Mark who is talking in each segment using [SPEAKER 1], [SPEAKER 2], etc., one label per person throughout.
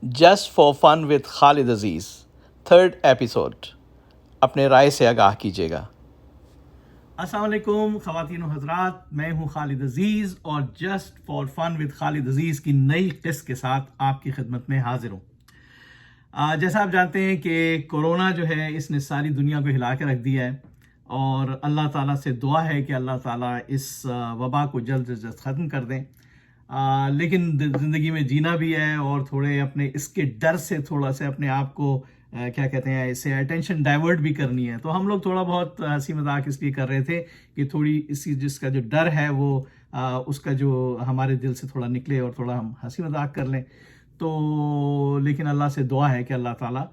[SPEAKER 1] Just for fun with Khalid Aziz 3rd episode. اپنے رائے سے آگاہ کیجیے گا.
[SPEAKER 2] السلام علیکم خواتین و حضرات، میں ہوں خالد عزیز اور جسٹ فار فن وتھ خالد عزیز کی نئی قسط کے ساتھ آپ کی خدمت میں حاضر ہوں. جیسا آپ جانتے ہیں کہ کورونا جو ہے اس نے ساری دنیا کو ہلا کے رکھ دیا ہے، اور اللہ تعالیٰ سے دعا ہے کہ اللہ تعالیٰ اس وبا کو جلد سے جلد ختم کر دیں. لیکن زندگی میں جینا بھی ہے، اور تھوڑے اپنے اس کے ڈر سے تھوڑا سا اپنے آپ کو کیا کہتے ہیں اسے اٹینشن ڈائیورٹ بھی کرنی ہے. تو ہم لوگ تھوڑا بہت ہنسی مذاق اس لیے کر رہے تھے کہ تھوڑی اسی جس کا جو ڈر ہے وہ اس کا جو ہمارے دل سے تھوڑا نکلے اور تھوڑا ہم ہنسی مذاق کر لیں. تو لیکن اللہ سے دعا ہے کہ اللہ تعالیٰ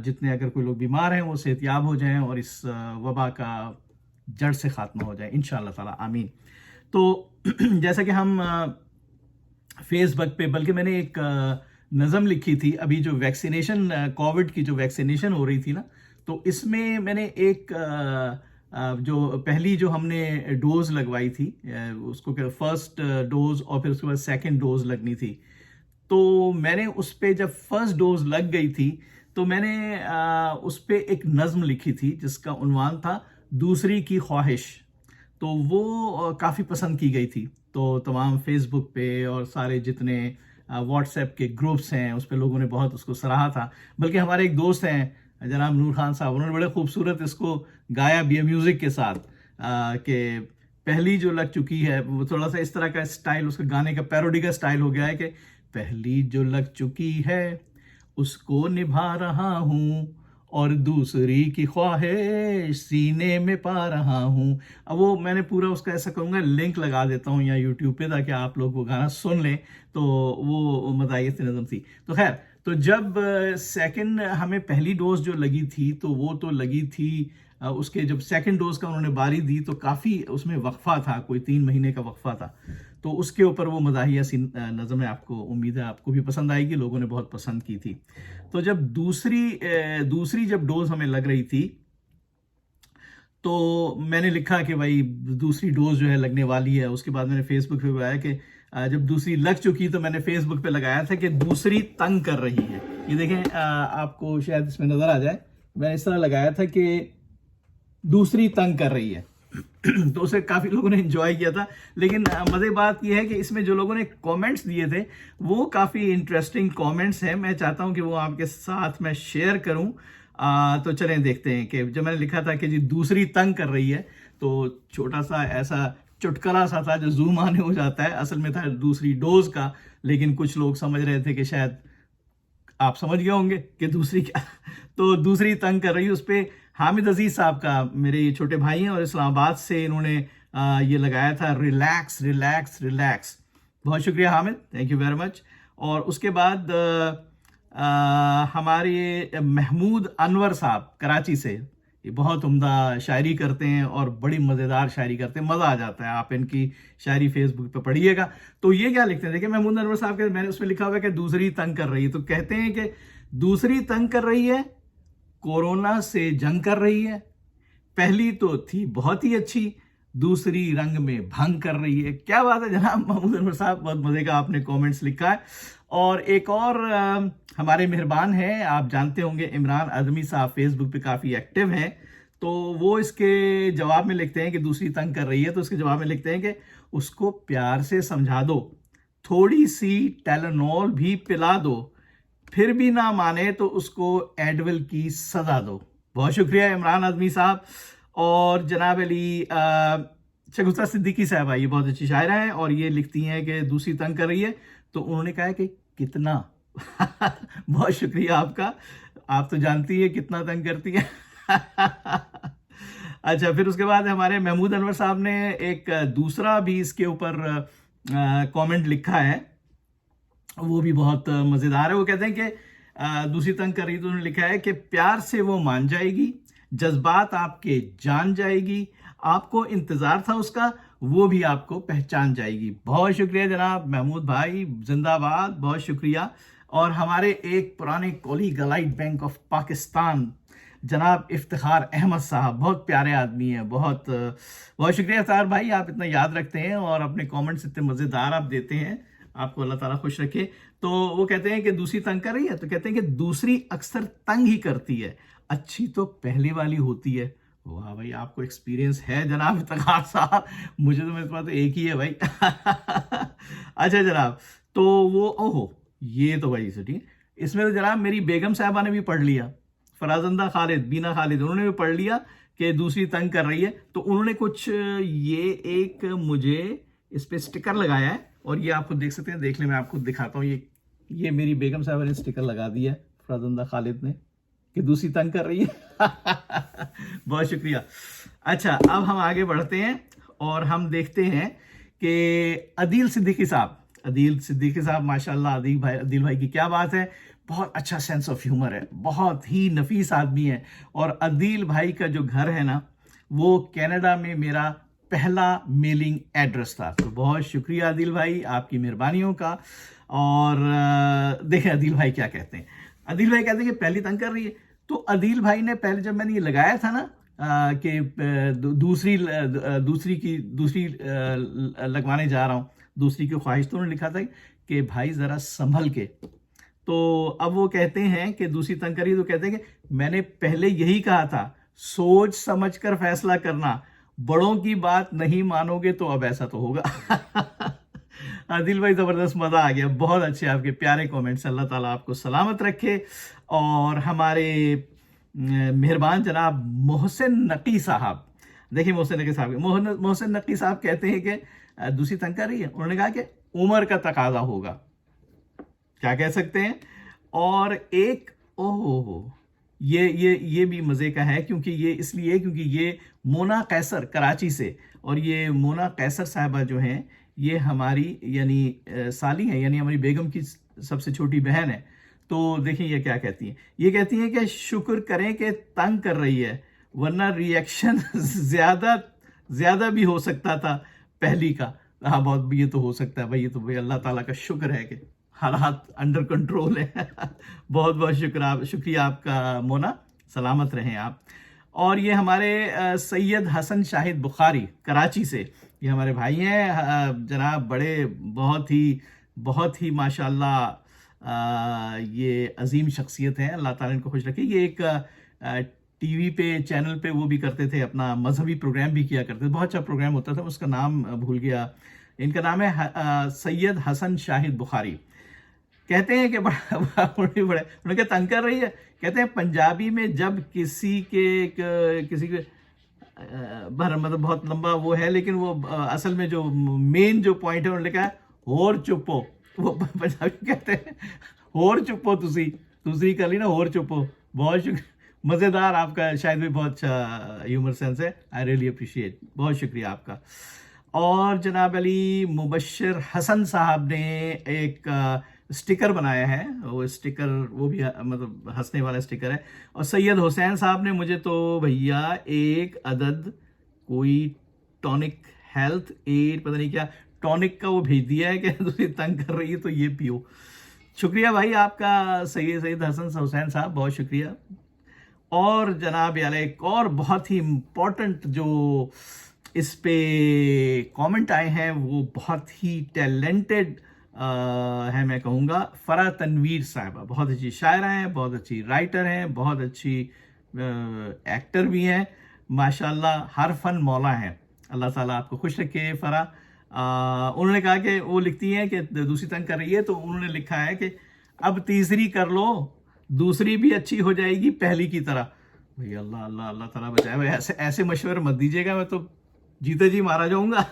[SPEAKER 2] جتنے اگر کوئی لوگ بیمار ہیں وہ صحت یاب ہو جائیں اور اس وبا کا جڑ سے خاتمہ ہو جائے انشاءاللہ تعالیٰ، آمین. تو جیسا کہ ہم فیس بک پہ، بلکہ میں نے ایک نظم لکھی تھی ابھی جو ویکسینیشن کووڈ کی جو ویکسینیشن ہو رہی تھی نا، تو اس میں نے ایک جو پہلی جو ہم نے ڈوز لگوائی تھی اس کو کہ فرسٹ ڈوز اور پھر اس کے بعد سیکنڈ ڈوز لگنی تھی. تو میں نے اس پہ جب فرسٹ ڈوز لگ گئی تھی تو میں نے اس پہ ایک نظم لکھی تھی جس کا عنوان تھا دوسری کی خواہش. تو وہ کافی پسند کی گئی تھی. تو تمام فیس بک پہ اور سارے جتنے واٹس ایپ کے گروپس ہیں اس پہ لوگوں نے بہت اس کو سراہا تھا. بلکہ ہمارے ایک دوست ہیں جناب نور خان صاحب، انہوں نے بڑے خوبصورت اس کو گایا بھی ہے میوزک کے ساتھ کہ پہلی جو لگ چکی ہے، وہ تھوڑا سا اس طرح کا سٹائل اس کے گانے کا پیروڈی کا سٹائل ہو گیا ہے کہ پہلی جو لگ چکی ہے اس کو نبھا رہا ہوں اور دوسری کی خواہش سینے میں پا رہا ہوں. اب وہ میں نے پورا اس کا ایسا کروں گا لنک لگا دیتا ہوں یا یوٹیوب پہ تاکہ آپ لوگ وہ گانا سن لیں. تو وہ مداحیت نظم تھی. تو خیر، تو جب سیکنڈ ہمیں پہلی ڈوز جو لگی تھی تو وہ تو لگی تھی اس کے جب سیکنڈ ڈوز کا انہوں نے باری دی تو کافی اس میں وقفہ تھا، کوئی 3 مہینے کا وقفہ تھا. تو اس کے اوپر وہ مداحیہ سی نظم ہے، آپ کو امید ہے آپ کو بھی پسند آئے گی، لوگوں نے بہت پسند کی تھی. تو جب دوسری جب ڈوز ہمیں لگ رہی تھی تو میں نے لکھا کہ بھائی دوسری ڈوز جو ہے لگنے والی ہے. اس کے بعد میں نے فیس بک پہ بتایا کہ جب دوسری لگ چکی تو میں نے فیس بک پہ لگایا تھا کہ دوسری تنگ کر رہی ہے. یہ دیکھیں آپ کو شاید اس میں نظر آ جائے، میں اس طرح لگایا تھا کہ دوسری تنگ کر رہی ہے. تو اسے کافی لوگوں نے انجوائے کیا تھا. لیکن مزے بات یہ ہے کہ اس میں جو لوگوں نے کامنٹس دیے تھے وہ کافی انٹرسٹنگ کامنٹس ہیں. میں چاہتا ہوں کہ وہ آپ کے ساتھ میں شیئر کروں. تو چلیں دیکھتے ہیں کہ جب میں نے لکھا تھا کہ جی دوسری تنگ کر رہی ہے تو چھوٹا سا ایسا چٹکلا سا تھا جو زوم آنے ہو جاتا ہے، اصل میں تھا دوسری ڈوز کا. لیکن کچھ لوگ سمجھ رہے تھے کہ شاید آپ سمجھ گئے ہوں گے کہ دوسری کیا. تو دوسری تنگ کر رہی ہے، اس پہ حامد عزیز صاحب کا، میرے یہ چھوٹے بھائی ہیں اور اسلام آباد سے، انہوں نے یہ لگایا تھا ریلیکس ریلیکس ریلیکس. بہت شکریہ Hamid, thank you very much. اور اس کے بعد ہمارے محمود انور صاحب کراچی سے، یہ بہت عمدہ شاعری کرتے ہیں اور بڑی مزیدار شاعری کرتے ہیں، مزہ آ جاتا ہے. آپ ان کی شاعری فیس بک پہ پڑھیے گا. تو یہ کیا لکھتے ہیں دیکھیں محمود انور صاحب کے، میں نے اس میں لکھا ہوا ہے کہ دوسری تنگ کر رہی ہے. تو کہتے ہیں کہ دوسری تنگ کر رہی ہے، کورونا سے جنگ کر رہی ہے، پہلی تو تھی بہت ہی اچھی، دوسری رنگ میں بھنگ کر رہی ہے. کیا بات ہے جناب محمود انور صاحب، بہت مزے کا آپ نے کامنٹس لکھا ہے. اور ایک اور ہمارے مہربان ہیں، آپ جانتے ہوں گے عمران اعظمی صاحب فیس بک پہ کافی ایکٹیو ہیں. تو وہ اس کے جواب میں لکھتے ہیں کہ دوسری تنگ کر رہی ہے، تو اس کے جواب میں لکھتے ہیں کہ اس کو پیار سے سمجھا دو، تھوڑی سی ٹیلنول بھی پلا دو، پھر بھی نہ مانے تو اس کو ایڈول کی سزا دو. بہت شکریہ عمران اعظمی صاحب. اور جناب علی شگفتہ صدیقی صاحبہ، یہ بہت اچھی شاعرہ ہیں اور یہ لکھتی ہیں کہ دوسری تنگ کر رہی ہے. تو انہوں نے کہا کہ کتنا. بہت شکریہ آپ کا، آپ تو جانتی ہے کتنا تنگ کرتی ہے. اچھا، پھر اس کے بعد ہمارے محمود انور صاحب نے ایک دوسرا بھی اس کے اوپر کامنٹ لکھا ہے، وہ بھی بہت مزیدار ہے. وہ کہتے ہیں کہ دوسری تنگ کر رہی تو انہوں نے لکھا ہے کہ پیار سے وہ مان جائے گی، جذبات آپ کے جان جائے گی، آپ کو انتظار تھا اس کا، وہ بھی آپ کو پہچان جائے گی. بہت شکریہ جناب محمود بھائی، زندہ باد، بہت شکریہ. اور ہمارے ایک پرانے colleague allied bank of Pakistan جناب افتخار احمد صاحب، بہت پیارے آدمی ہیں، بہت شکریہ افتخار بھائی، آپ اتنا یاد رکھتے ہیں اور اپنے کامنٹس اتنے مزیدار آپ دیتے ہیں. آپ کو اللہ تعالیٰ خوش رکھے. تو وہ کہتے ہیں کہ دوسری تنگ کر رہی ہے، تو کہتے ہیں کہ دوسری اکثر تنگ ہی کرتی ہے، اچھی تو پہلی والی ہوتی ہے۔ واہ بھائی، آپ کو ایکسپیرینس ہے جناب افتخار صاحب، مجھے تو میرے پاس تو ایک ہی ہے بھائی۔ اچھا جناب، تو وہ اوہو، یہ تو بھائی سٹی اس میں تو جناب میری بیگم صاحبہ نے بھی پڑھ لیا، فرازندہ خالد، بینا خالد، انہوں نے بھی پڑھ لیا کہ دوسری تنگ کر رہی ہے، تو انہوں نے کچھ یہ ایک مجھے اس پہ سٹیکر لگایا ہے، اور یہ آپ خود دیکھ سکتے ہیں، دیکھ لیں میں آپ کو دکھاتا ہوں، یہ میری بیگم صاحبہ نے سٹیکر لگا دیا ہے فرازندہ خالد نے کہ دوسری تنگ کر رہی ہے۔ بہت شکریہ۔ اچھا، اب ہم آگے بڑھتے ہیں اور ہم دیکھتے ہیں کہ عدیل صدیقی صاحب ماشاءاللہ، عدیل بھائی کی کیا بات ہے، بہت اچھا سینس آف ہیومر ہے، بہت ہی نفیس آدمی ہے، اور عدیل بھائی کا جو گھر ہے نا وہ کینیڈا میں میرا پہلا میلنگ ایڈریس تھا، تو بہت شکریہ عدیل بھائی آپ کی مہربانیوں کا۔ اور دیکھیں عدیل بھائی کیا کہتے ہیں، عدیل بھائی کہتے ہیں کہ پہلی تنگ کر رہی ہے، تو عدیل بھائی نے پہلے جب میں نے یہ لگایا تھا نا کہ دوسری لگوانے جا رہا ہوں، دوسری کی خواہش، تو انہوں نے لکھا تھا کہ بھائی ذرا سنبھل کے، تو اب وہ کہتے ہیں کہ دوسری تنگ کری، تو کہتے ہیں کہ میں نے پہلے یہی کہا تھا، سوچ سمجھ کر فیصلہ کرنا، بڑوں کی بات نہیں مانو گے تو اب ایسا تو ہوگا۔ عادل بھائی زبردست، مزہ آ گیا، بہت اچھے آپ کے پیارے کومنٹس، اللہ تعالیٰ آپ کو سلامت رکھے۔ اور ہمارے مہربان جناب محسن نقی صاحب، دیکھیں محسن نقی صاحب کہتے ہیں کہ دوسری تنگ کر رہی ہے، انہوں نے کہا کہ عمر کا تقاضا ہوگا، کیا کہہ سکتے ہیں۔ اور ایک یہ بھی مزے کا ہے، کیونکہ یہ اس لیے کیونکہ یہ مونا قیصر کراچی سے، اور یہ مونا قیصر صاحبہ جو ہیں یہ ہماری یعنی سالی ہیں، یعنی ہماری بیگم کی سب سے چھوٹی بہن ہے۔ تو دیکھیں یہ کیا کہتی ہیں، یہ کہتی ہیں کہ شکر کریں کہ تنگ کر رہی ہے، ورنہ ریئیکشن زیادہ بھی ہو سکتا تھا پہلی کا۔ ہاں بہت، یہ تو ہو سکتا ہے بھائی، یہ تو بھائی اللہ تعالیٰ کا شکر ہے کہ حالات انڈر کنٹرول ہے۔ بہت بہت شکریہ آپ کا مونا، سلامت رہیں آپ۔ اور یہ ہمارے سید حسن شاہد بخاری کراچی سے، یہ ہمارے بھائی ہیں جناب، بڑے بہت ہی ماشاءاللہ یہ عظیم شخصیت ہیں، اللہ تعالیٰ ان کو خوش رکھے۔ یہ ایک ٹی وی پہ چینل پہ وہ بھی کرتے تھے، اپنا مذہبی پروگرام بھی کیا کرتے تھے، بہت اچھا پروگرام ہوتا تھا، اس کا نام بھول گیا، ان کا نام ہے سید حسن شاہد بخاری۔ کہتے ہیں کہ انہوں نے تنگ کر رہی ہے، کہتے ہیں پنجابی میں جب کسی کے مطلب بہت لمبا وہ ہے، لیکن وہ اصل میں جو مین جو پوائنٹ ہے انہوں نے کہا ہور چپو، وہ پنجابی کہتے ہیں ہور چپو، دوسری کر لی نا، ہور چپو۔ بہت شکریہ، مزیدار، آپ کا شاید بھی بہت اچھا ہیومر سینس ہے، آئی ریئلی اپریشیٹ، بہت شکریہ آپ کا۔ اور جناب علی مبشر حسن صاحب نے ایک سٹیکر بنایا ہے، وہ سٹیکر وہ بھی مطلب ہنسنے والا سٹیکر ہے۔ اور سید حسین صاحب نے مجھے تو بھیا ایک عدد کوئی ٹونک ہیلتھ ایڈ پتہ نہیں کیا ٹونک کا وہ بھیج دیا ہے کہ تجھے تنگ کر رہی ہے تو یہ پیو۔ شکریہ بھائی آپ کا سید حسن حسین صاحب، بہت شکریہ۔ اور جناب علی ایک اور بہت ہی امپورٹنٹ جو اس پہ کامنٹ آئے ہیں، وہ بہت ہی ٹیلنٹڈ ہے، میں کہوں گا فرا تنویر صاحبہ، بہت اچھی شاعرہ ہیں، بہت اچھی رائٹر ہیں، بہت اچھی ایکٹر بھی ہیں، ماشاءاللہ ہر فن مولا ہیں، اللہ تعالیٰ آپ کو خوش رکھے فرا۔ انہوں نے کہا کہ وہ لکھتی ہیں کہ دوسری تنگ کر رہی ہے، تو انہوں نے لکھا ہے کہ اب تیسری کر لو، دوسری بھی اچھی ہو جائے گی پہلی کی طرح۔ بھئی اللہ تعالیٰ بچائے بھائی، ایسے مشورے مت دیجیے گا، میں تو جیتے جی مارا جاؤں گا۔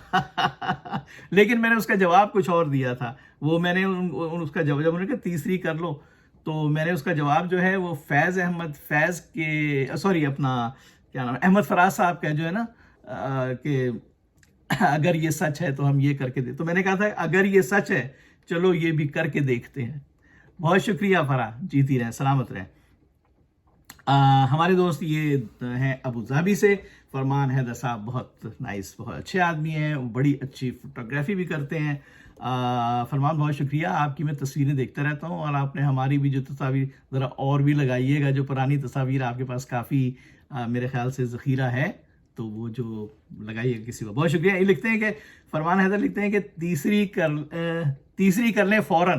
[SPEAKER 2] لیکن میں نے اس کا جواب کچھ اور دیا تھا، وہ میں نے اس کا جواب، جب انہوں نے کہا تیسری کر لو، تو میں نے اس کا جواب جو ہے وہ فیض کے اپنا کیا نام، احمد فراز صاحب کا جو ہے نا کہ اگر یہ سچ ہے تو ہم یہ کر کے دیں، تو میں نے کہا تھا اگر یہ سچ ہے چلو یہ بھی کر کے دیکھتے ہیں۔ بہت شکریہ فرا، جیتی رہیں، سلامت رہیں۔ ہمارے دوست یہ ہیں ابو ظہبی سے، فرمان حیدر صاحب، بہت نائس، بہت اچھے آدمی ہیں، بڑی اچھی فوٹوگرافی بھی کرتے ہیں۔ فرمان بہت شکریہ، آپ کی میں تصویریں دیکھتا رہتا ہوں، اور آپ نے ہماری بھی جو تصاویر ذرا اور بھی لگائیے گا، جو پرانی تصاویر آپ کے پاس کافی میرے خیال سے ذخیرہ ہے، تو وہ جو لگائیے گا کسی کو۔ بہت شکریہ۔ یہ لکھتے ہیں کہ فرمان حیدر لکھتے ہیں کہ تیسری کر لیں فوراً،